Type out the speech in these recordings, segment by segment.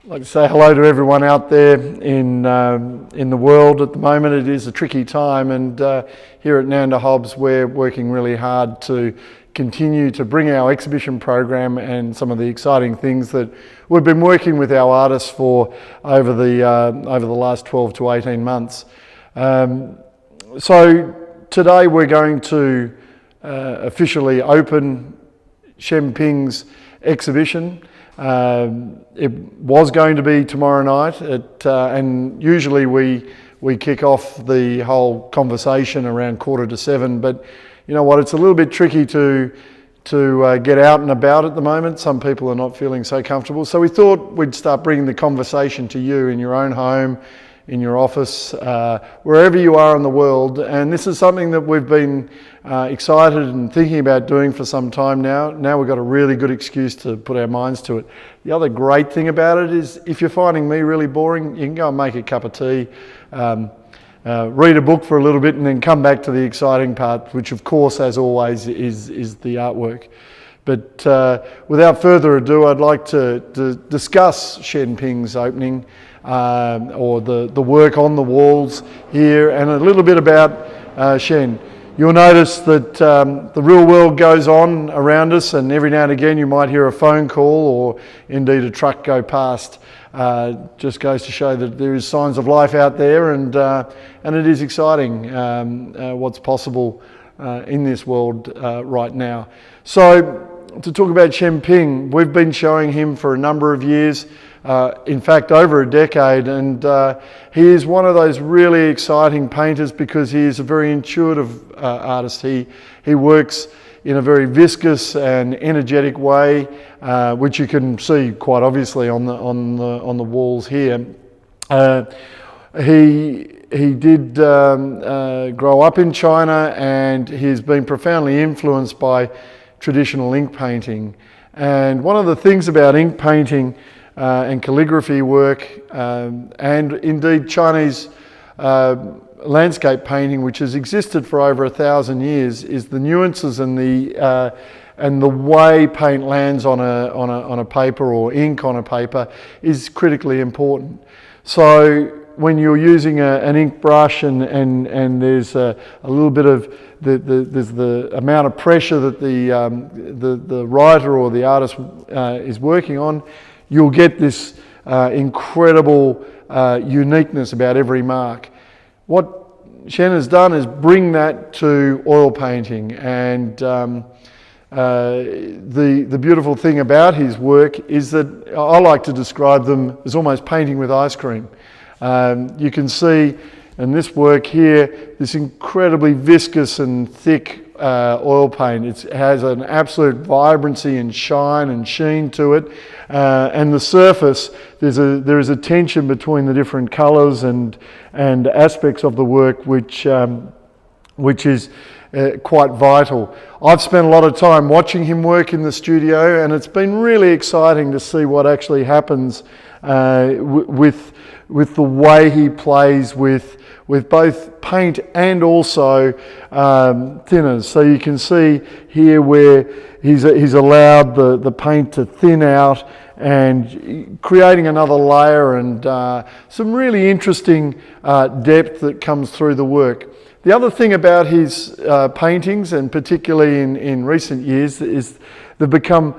I'd like to say hello to everyone out there in the world at the moment. It is a tricky time, and here at Nanda Hobbs we're working really hard to continue to bring our exhibition program and some of the exciting things that we've been working with our artists for over the last 12 to 18 months. So today we're going to officially open Chen exhibition. It was going to be tomorrow night, and usually we kick off the whole conversation around 6:45, but you know what, it's a little bit tricky to get out and about at the moment. Some people are not feeling so comfortable, so we thought we'd start bringing the conversation to you in your own home, in your office, wherever you are in the world. And this is something that we've been excited and thinking about doing for some time now. Now we've got a really good excuse to put our minds to it. The other great thing about it is, if you're finding me really boring, you can go and make a cup of tea, read a book for a little bit, and then come back to the exciting part, which of course, as always, is the artwork. But without further ado, I'd like to discuss Chen opening, or the work on the walls here, and a little bit about Chen. You'll notice that the real world goes on around us, and every now and again you might hear a phone call or indeed a truck go past. Just goes to show that there is signs of life out there, and it is exciting what's possible in this world right now. So to talk about Chen, we've been showing him for a number of years, in fact over a decade, and he is one of those really exciting painters because he is a very intuitive artist. He works in a very viscous and energetic way, which you can see quite obviously on the walls here. He did grow up in China, and he's been profoundly influenced by traditional ink painting. And one of the things about ink painting and calligraphy work, and indeed Chinese landscape painting, which has existed for over 1,000 years, is the nuances and the way paint lands on a paper, or ink on a paper, is critically important. So when you're using an ink brush and there's a little bit of there's the amount of pressure that the writer or the artist is working on, you'll get this incredible uniqueness about every mark. What Chen has done is bring that to oil painting, and the beautiful thing about his work is that I like to describe them as almost painting with ice cream. You can see in this work here, this incredibly viscous and thick oil paint. It has an absolute vibrancy and shine and sheen to it, and the surface, there is a tension between the different colours and aspects of the work, which is quite vital. I've spent a lot of time watching him work in the studio, and it's been really exciting to see what actually happens with the way he plays with both paint and also thinners. So you can see here where he's allowed the paint to thin out and creating another layer, and some really interesting depth that comes through the work. The other thing about his paintings, and particularly in recent years, is they've become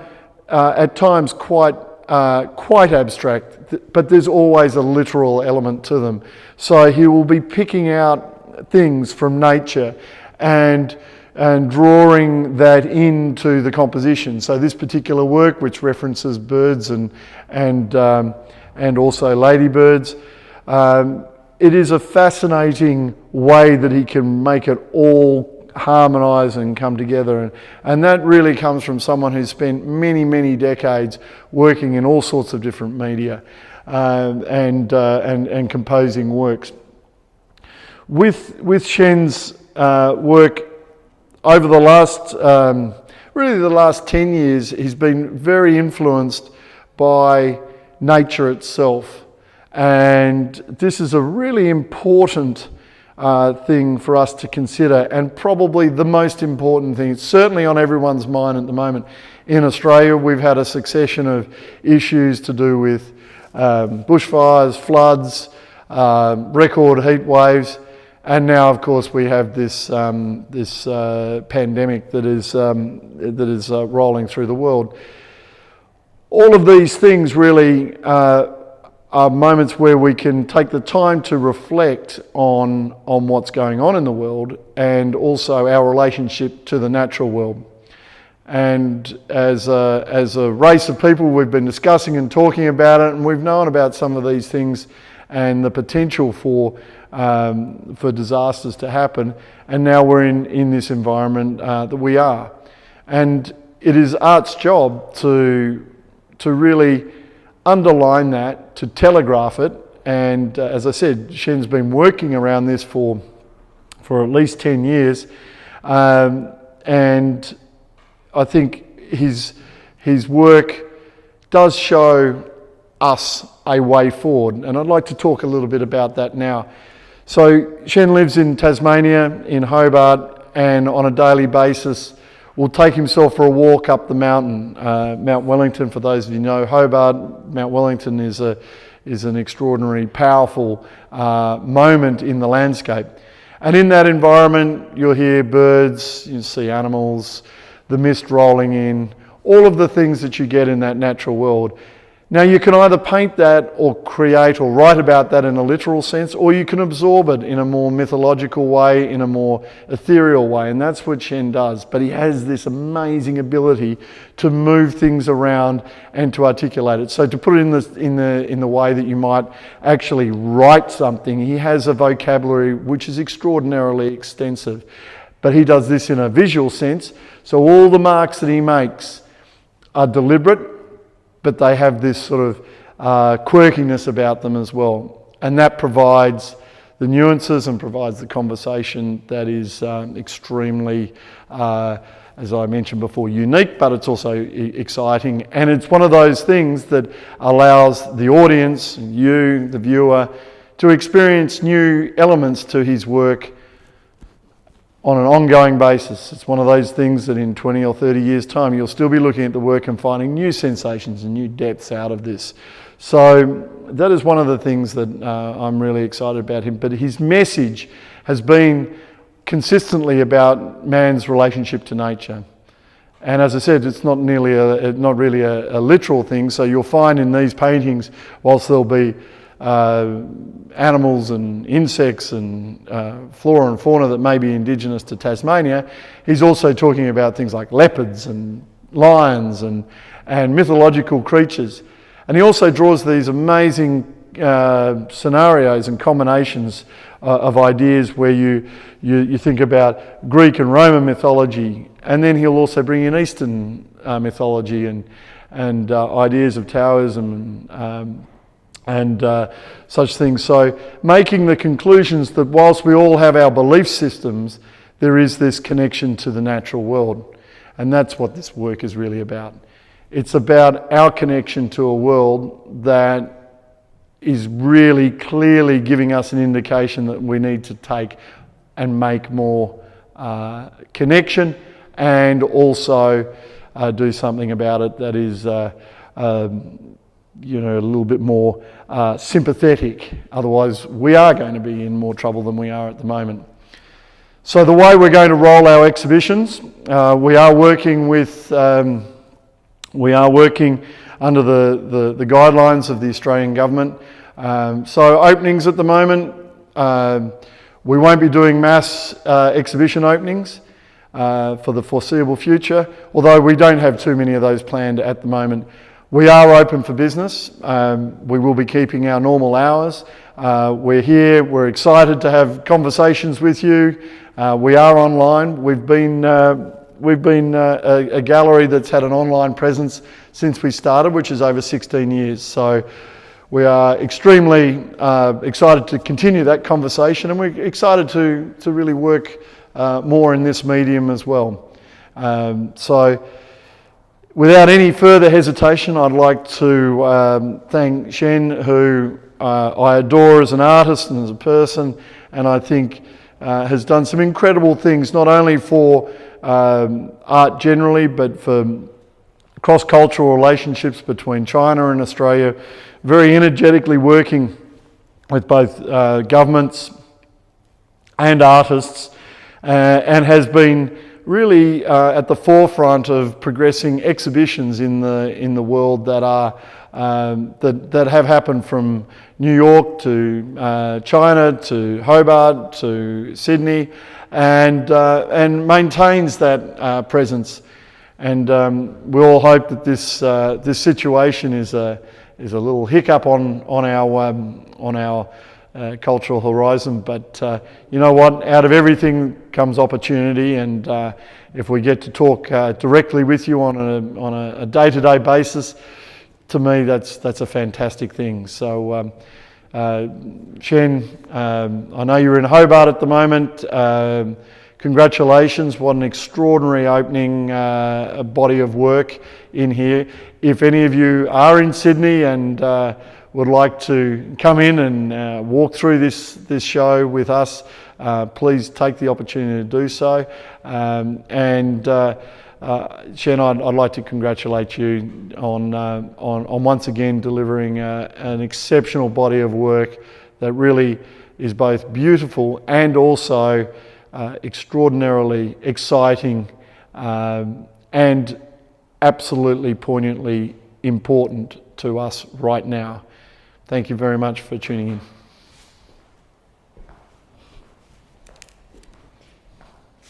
at times quite abstract, but there's always a literal element to them. So he will be picking out things from nature and drawing that into the composition. So this particular work, which references birds and also ladybirds, it is a fascinating way that he can make it all harmonise and come together, and that really comes from someone who's spent many decades working in all sorts of different media and composing works. With Chen's work over the last 10 years, he's been very influenced by nature itself, and this is a really important thing for us to consider, and probably the most important thing. It's certainly on everyone's mind at the moment. In Australia, we've had a succession of issues to do with bushfires, floods, record heat waves, and now, of course, we have this pandemic that is rolling through the world. All of these things really are moments where we can take the time to reflect on what's going on in the world and also our relationship to the natural world. And as a race of people, we've been discussing and talking about it, and we've known about some of these things and the potential for disasters to happen. And now we're in this environment that we are. And it is art's job to really underline that, to telegraph it. And as I said, Chen's been working around this for at least 10 years. And I think his work does show us a way forward, and I'd like to talk a little bit about that now. So Chen lives in Tasmania, in Hobart, and on a daily basis will take himself for a walk up the mountain, Mount Wellington. For those of you who know Hobart, Mount Wellington is an extraordinary, powerful moment in the landscape. And in that environment, you'll hear birds, you'll see animals, the mist rolling in, all of the things that you get in that natural world. Now, you can either paint that or create or write about that in a literal sense, or you can absorb it in a more mythological way, in a more ethereal way, and that's what Chen does. But he has this amazing ability to move things around and to articulate it. So to put it in the way that you might actually write something, he has a vocabulary which is extraordinarily extensive. But he does this in a visual sense, so all the marks that he makes are deliberate, but they have this sort of quirkiness about them as well. And that provides the nuances and provides the conversation that is extremely, as I mentioned before, unique, but it's also exciting. And it's one of those things that allows the audience, you, the viewer, to experience new elements to his work on an ongoing basis. It's one of those things that in 20 or 30 years' time, you'll still be looking at the work and finding new sensations and new depths out of this. So that is one of the things that I'm really excited about him. But his message has been consistently about man's relationship to nature. And as I said, it's not really a literal thing. So you'll find in these paintings, whilst there'll be animals and insects and flora and fauna that may be indigenous to Tasmania, he's also talking about things like leopards and lions and mythological creatures. And he also draws these amazing scenarios and combinations of ideas where you think about Greek and Roman mythology, and then he'll also bring in Eastern mythology and ideas of Taoism and such things. So making the conclusions that whilst we all have our belief systems, there is this connection to the natural world. And that's what this work is really about. It's about our connection to a world that is really clearly giving us an indication that we need to take and make more connection, and also do something about it that is a little bit more sympathetic. Otherwise, we are going to be in more trouble than we are at the moment. So the way we're going to roll our exhibitions, we are working under the guidelines of the Australian government. So openings at the moment, we won't be doing mass exhibition openings for the foreseeable future, although we don't have too many of those planned at the moment. We are open for business. We will be keeping our normal hours. We're here. We're excited to have conversations with you. We are online. We've been a gallery that's had an online presence since we started, which is over 16 years. So we are extremely excited to continue that conversation, and we're excited to really work more in this medium as well. So without any further hesitation, I'd like to thank Chen, who I adore as an artist and as a person, and I think has done some incredible things, not only for art generally, but for cross-cultural relationships between China and Australia, very energetically working with both governments and artists, and has been really at the forefront of progressing exhibitions in the world that are that have happened from New York to China to Hobart to Sydney, and maintains that presence. And we all hope that this situation is a little hiccup on our cultural horizon, but you know what? Out of everything comes opportunity, and if we get to talk directly with you on a day-to-day basis, to me that's a fantastic thing. So, Chen, I know you're in Hobart at the moment. Congratulations! What an extraordinary opening body of work in here. If any of you are in Sydney and would like to come in and walk through this show with us, please take the opportunity to do so. Chen, I'd like to congratulate you on once again delivering an exceptional body of work that really is both beautiful and also extraordinarily exciting and absolutely poignantly important to us right now. Thank you very much for tuning in.